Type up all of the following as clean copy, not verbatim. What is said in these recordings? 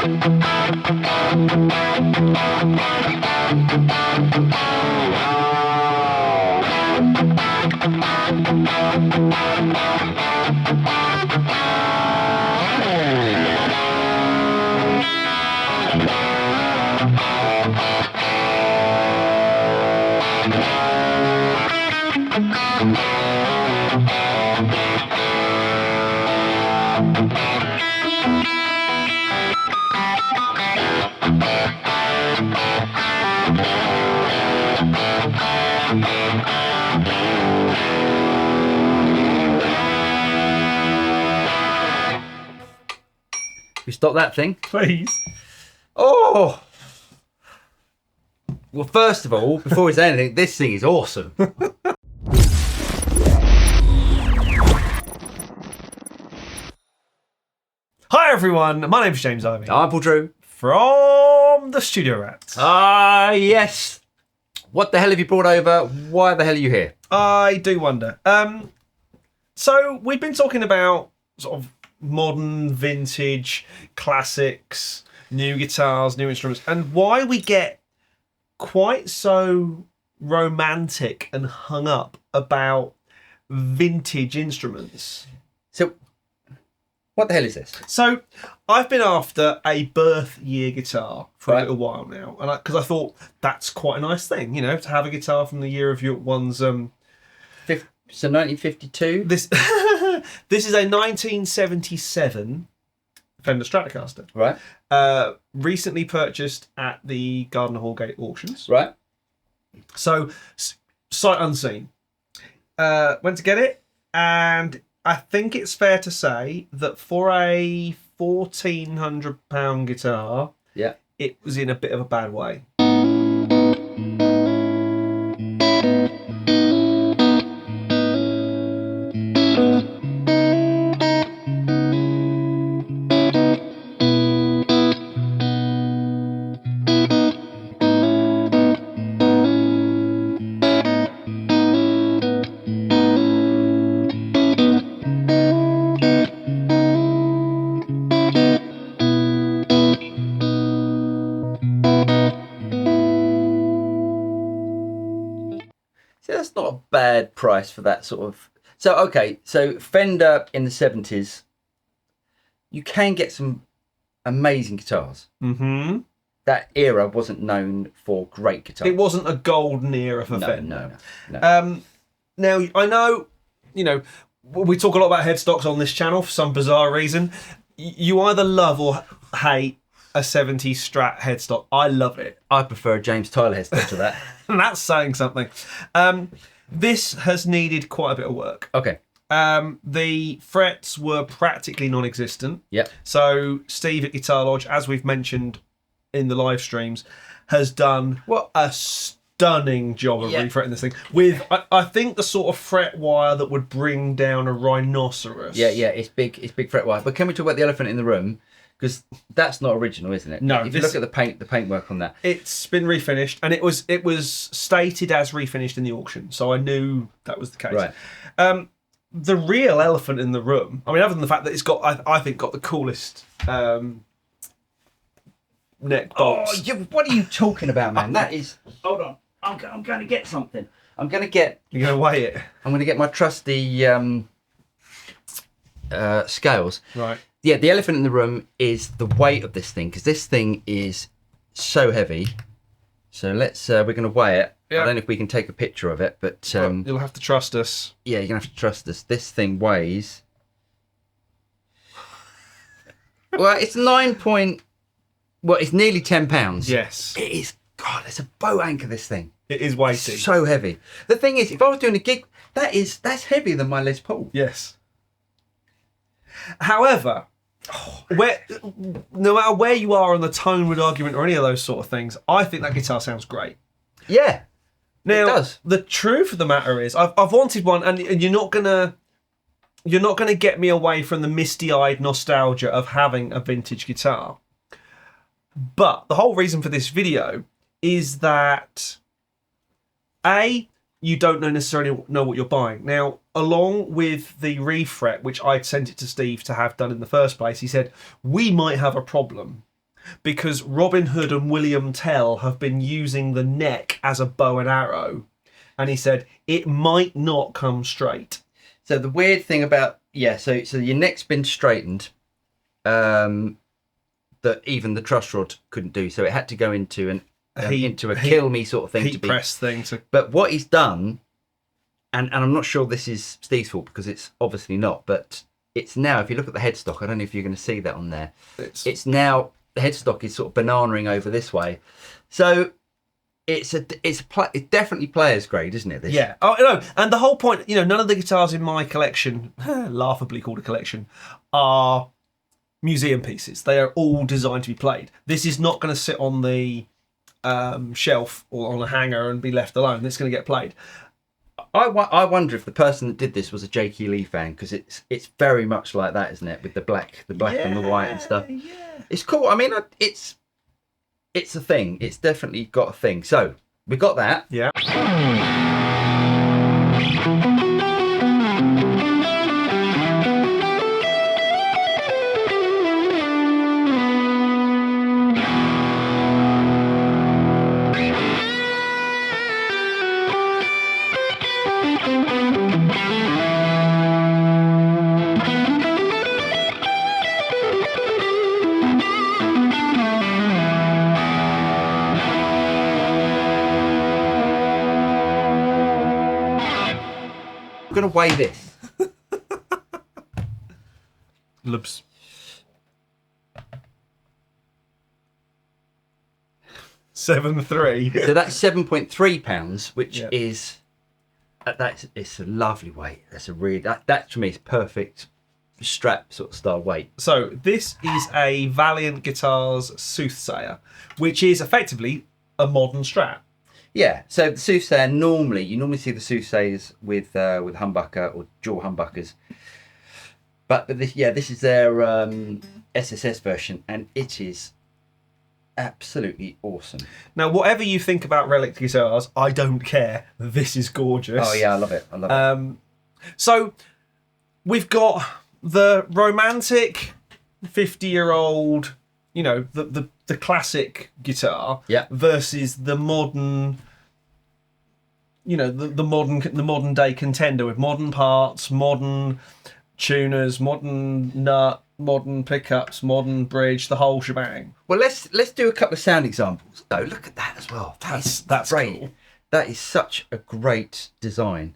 We stop that thing, Please. oh. Well, first of all, before we say anything, this thing is awesome. Hi everyone, my name's James Ivey. I'm Drew. From the Studio Rats. Yes. What the hell have you brought over? Why the hell are you here? I do wonder. So we've been talking about sort of modern, vintage, classics, new guitars, new instruments, and why we get quite so romantic and hung up about vintage instruments. So, what the hell is this? So I've been after a birth year guitar for Right. a little while now, and because I thought that's quite a nice thing, you know, to have a guitar from the year of your one's. So 1952? This this is a 1977 Fender Stratocaster. Right. Recently purchased at the Garden Hallgate auctions. Right. So sight unseen. Went to get it, and I think it's fair to say that for a £1,400 guitar, Yeah. it was in a bit of a bad way. See, that's not a bad price for that sort of. So, okay, so Fender in the 70s, you can get some amazing guitars. Mm-hmm. That era wasn't known for great guitars. It wasn't a golden era for Fender. No. Now, I know, you know, we talk a lot about headstocks on this channel for some bizarre reason. You either love or hate a 70s Strat headstock. I love it. I prefer a James Tyler headstock to that. And that's saying something. This has needed quite a bit of work. Okay. The frets were practically non-existent. Yep. So Steve at Guitar Lodge, as we've mentioned in the live streams, has done a stunning job of refretting this thing with, I think, the sort of fret wire that would bring down a rhinoceros. Yeah, it's big fret wire. But can we talk about the elephant in the room? Because that's not original, isn't it? No. If you look at the paintwork on that, it's been refinished, and it was stated as refinished in the auction, so I knew that was the case. Right. The real elephant in the room, I mean, other than the fact that it's got, I think, got the coolest neck bolts. Oh, what are you talking about, man? That is. Hold on, I'm going to get something. You're going to weigh it. I'm going to get my trusty scales. Right. Yeah, the elephant in the room is the weight of this thing, because this thing is so heavy. So let's we're going to weigh it. Yeah. I don't know if we can take a picture of it, but You'll have to trust us. yeah, you're going to have to trust us. This thing weighs. Well, it's it's nearly £10. Yes. It is. God, it's a boat anchor, this thing. It is weighty. So heavy. The thing is, if I was doing a gig, that's heavier than my Les Paul. Yes. However, no matter where you are on the tone wood argument or any of those sort of things, I think that guitar sounds great. Yeah. Now, it does. The truth of the matter is, I've wanted one, and you're not gonna get me away from the misty-eyed nostalgia of having a vintage guitar. But the whole reason for this video is that you don't necessarily know what you're buying. Now, along with the refret, which I'd sent it to Steve to have done in the first place, he said, we might have a problem. because Robin Hood and William Tell have been using the neck as a bow and arrow, and he said it might not come straight. So the weird thing about so your neck's been straightened, that even the truss rod couldn't do. So it had to go into a kill me sort of thing, heat press thing. But what he's done, and I'm not sure this is Steve's fault because it's obviously not, but it's now, if you look at the headstock, I don't know if you're going to see that on there. It's now, the headstock is sort of bananaing over this way. So it's definitely player's grade, isn't it? This? Yeah. Oh no, and the whole point, none of the guitars in my collection, laughably called a collection, are museum pieces. They are all designed to be played. This is not going to sit on the shelf or on a hanger and be left alone. It's going to get played. I wonder if the person that did this was a J.K. Lee fan, because it's very much like that, isn't it? With the black and the white and stuff. Yeah. It's cool. I mean, it's a thing. It's definitely got a thing. So we got that. Yeah. I'm going to weigh this. Loops. £7.3. So that's 7.3 pounds, which is it's a lovely weight. That's a really that to me is perfect Strat sort of style weight. So this is a Valiant Guitars Soothsayer, which is effectively a modern Strat. Yeah, so the Soothsayer you normally see the Soothsayers with humbucker or jaw humbuckers, but this is their SSS version, and it is absolutely awesome. Now, whatever you think about relic guitars, I don't care. This is gorgeous. Oh yeah, I love it. So we've got the romantic 50-year-old, the classic guitar, versus the modern, the modern day contender with modern parts, modern tuners, modern nut, modern pickups, modern bridge, the whole shebang. Well, let's do a couple of sound examples. Oh, look at that as well. That's great. Cool. That is such a great design.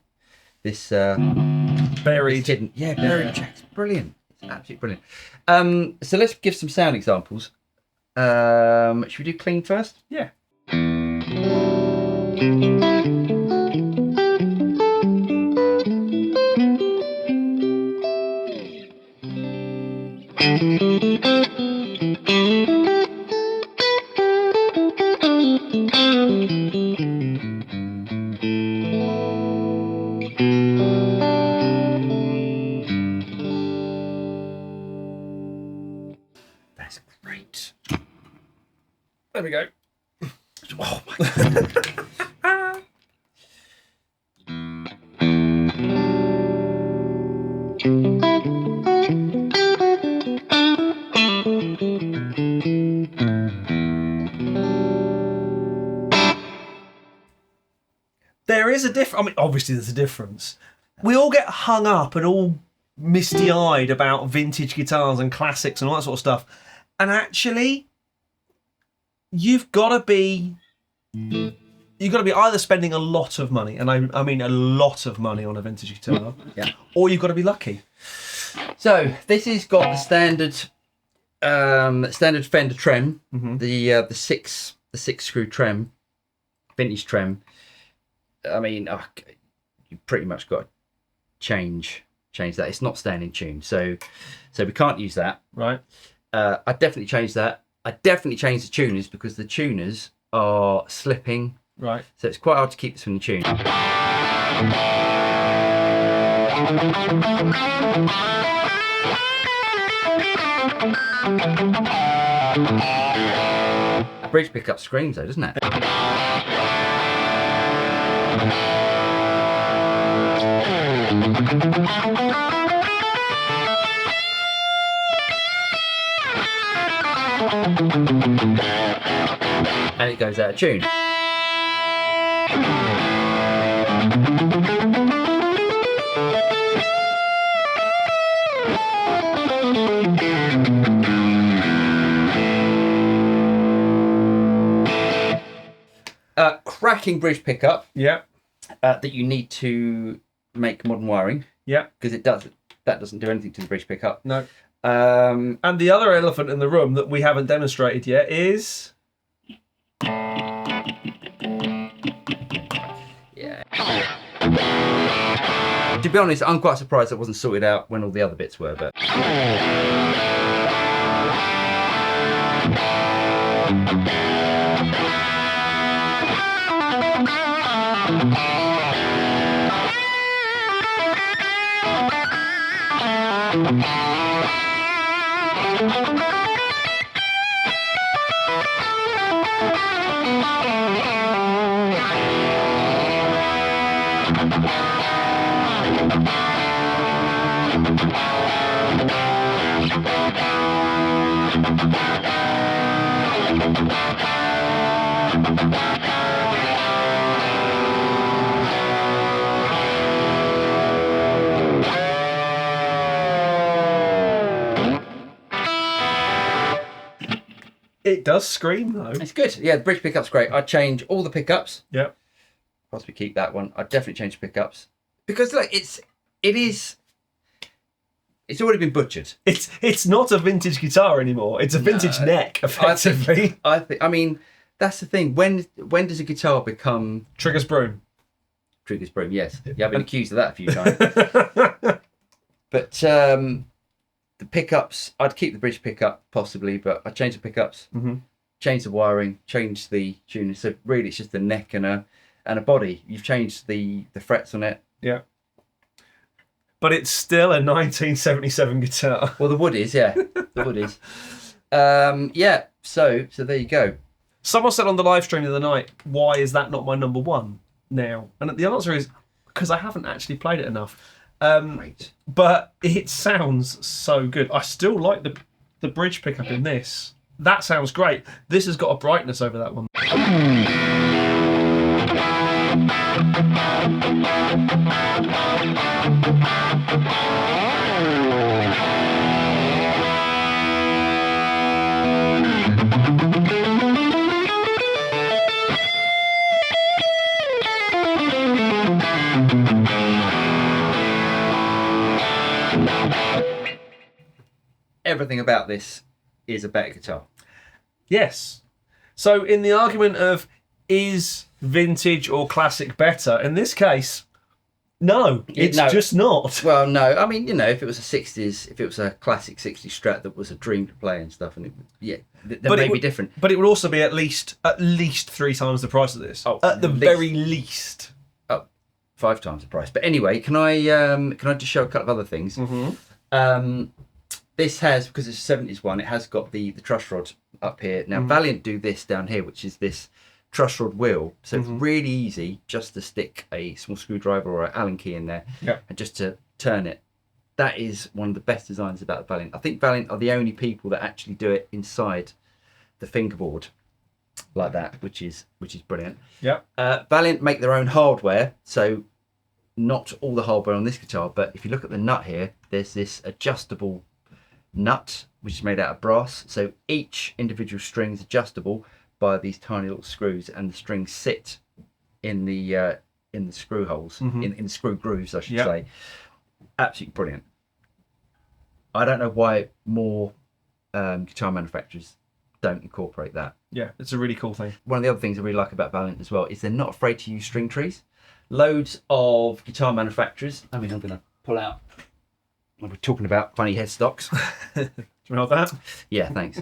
This buried hidden, buried tracks, brilliant. It's absolutely brilliant. So let's give some sound examples. Should we do clean first? Yeah. That's great. There we go. Oh my God. There is a difference. I mean, obviously there's a difference. We all get hung up and all misty-eyed about vintage guitars and classics and all that sort of stuff. And actually, you've got to be either spending a lot of money, and I mean a lot of money on a vintage guitar, or you've got to be lucky. So this has got the standard Fender trem, the six screw trem, vintage trem. I mean, you pretty much got to change that. It's not staying in tune, so we can't use that. Right. I definitely changed that. I definitely changed the tuners because the tuners are slipping. Right. So it's quite hard to keep this one in tune. Bridge pickup screams though, doesn't it? And it goes out of tune. Cracking bridge pickup. Yeah. That you need to make modern wiring. Yeah. Because that doesn't do anything to the bridge pickup. No. And the other elephant in the room that we haven't demonstrated yet is... Yeah. To be honest, I'm quite surprised it wasn't sorted out when all the other bits were, but... It does scream though. It's good. Yeah, the bridge pickup's great. I'd change all the pickups. Yep. Possibly keep that one. I'd definitely change the pickups. Because look, it's already been butchered. It's not a vintage guitar anymore. It's a vintage neck, effectively. I mean, that's the thing. When does a guitar become Trigger's broom? Trigger's broom? Yes. Yeah, I've been accused of that a few times. But the pickups, I'd keep the bridge pickup possibly, but I'd change the pickups, change the wiring, change the tuning. So really, it's just a neck and a body. You've changed the frets on it. Yeah. But it's still a 1977 guitar. Well, the wood is, yeah. The wood is. Yeah, so there you go. Someone said on the live stream the other night, why is that not my number one now? And the answer is, because I haven't actually played it enough. Great. But it sounds so good. I still like the bridge pickup in this. That sounds great. This has got a brightness over that one. Everything about this is a better guitar. Yes. So in the argument of is vintage or classic better, in this case, no, it's just not. Well, no. I mean, if it was a 60s, if it was a classic 60s Strat that was a dream to play and stuff, and that may be different. But it would also be at least 3 times the price of this. Oh, at the very least. Oh, 5 times the price. But anyway, can I just show a couple of other things? This has, because it's a 70s one, it has got the truss rod up here. Now, Valiant do this down here, which is this truss rod wheel. So it's really easy just to stick a small screwdriver or an Allen key in there and just to turn it. That is one of the best designs about the Valiant. I think Valiant are the only people that actually do it inside the fingerboard like that, which is brilliant. Yeah. Valiant make their own hardware, so not all the hardware on this guitar, but if you look at the nut here, there's this adjustable nut which is made out of brass, so each individual string is adjustable by these tiny little screws, and the strings sit in the screw holes, in the screw grooves, I should say. Absolutely brilliant. I don't know why more guitar manufacturers don't incorporate that. Yeah, it's a really cool thing. One of the other things I really like about Valiant as well is they're not afraid to use string trees. Loads of guitar manufacturers, I mean, I'm going to pull out, we're talking about funny headstocks. Do you know that? Yeah, thanks.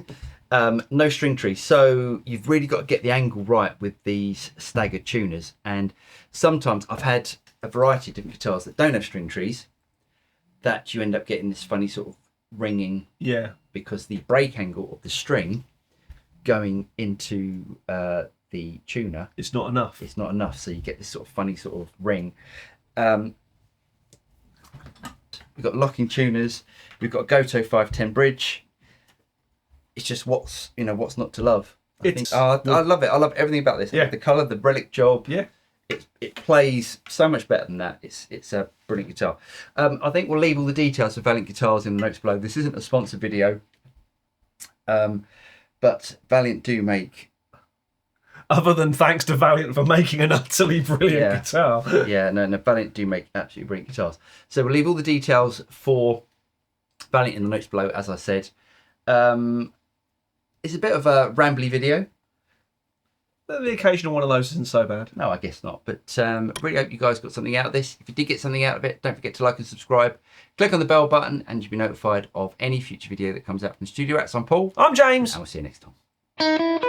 No string trees, so you've really got to get the angle right with these staggered tuners. And sometimes I've had a variety of different guitars that don't have string trees, that you end up getting this funny sort of ringing. Yeah. Because the break angle of the string going into the tuner, it's not enough. It's not enough, so you get this sort of funny sort of ring. We've got locking tuners. We've got a Goto 510 bridge. it's just what's not to love. It's I love it. I love everything about this. Yeah. The colour, the relic job. Yeah. It plays so much better than that. It's a brilliant guitar. I think we'll leave all the details of Valiant guitars in the notes below. This isn't a sponsored video, but Valiant do make. Other than thanks to Valiant for making an utterly brilliant guitar. Yeah, no, Valiant do make absolutely brilliant guitars. So we'll leave all the details for Valiant in the notes below, as I said. It's a bit of a rambly video. The occasional one of those isn't so bad. No, I guess not. But really hope you guys got something out of this. If you did get something out of it, don't forget to like and subscribe. Click on the bell button and you'll be notified of any future video that comes out from Studio Rats. I'm Paul. I'm James. And we'll see you next time.